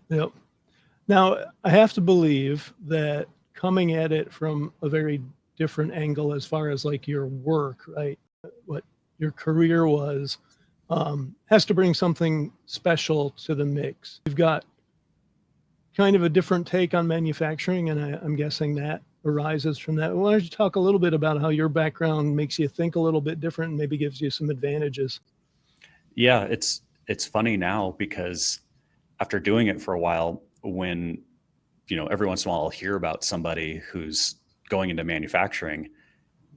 Yep. Now, I have to believe that coming at it from a very different angle as far as like your work, right? What your career was, has to bring something special to the mix. You've got kind of a different take on manufacturing, and I'm guessing that arises from that. Why don't you talk a little bit about how your background makes you think a little bit different and maybe gives you some advantages? Yeah, it's funny now because after doing it for a while, when every once in a while I'll hear about somebody who's going into manufacturing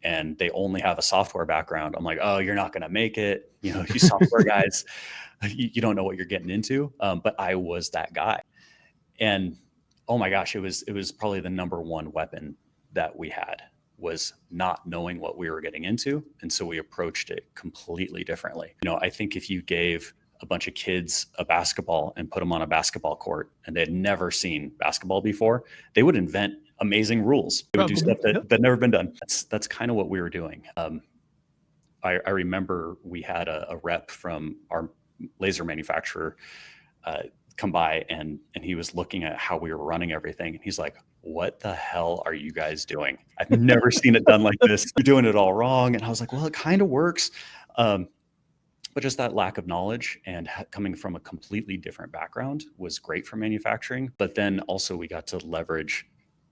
and they only have a software background. I'm like, oh, you're not going to make it. You software guys, you don't know what you're getting into. But I was that guy, and oh my gosh, it was probably the number one weapon that we had, was not knowing what we were getting into. And so we approached it completely differently. I think if you gave a bunch of kids a basketball and put them on a basketball court and they had never seen basketball before, they would invent amazing rules. They would do Probably. stuff that Yep. that never been done. That's kind of what we were doing. I remember we had a rep from our laser manufacturer come by, and he was looking at how we were running everything, and he's like, what the hell are you guys doing? I've never seen it done like this. You're doing it all wrong. And I was like, well, it kind of works. But just that lack of knowledge and coming from a completely different background was great for manufacturing. But then also we got to leverage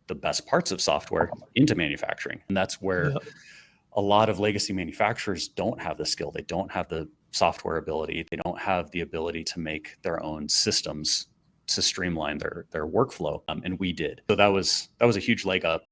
the best parts of software into manufacturing. And that's where Yep. a lot of legacy manufacturers don't have the skill. They don't have the software ability. They don't have the ability to make their own systems to streamline their workflow. And we did. So that was a huge leg up.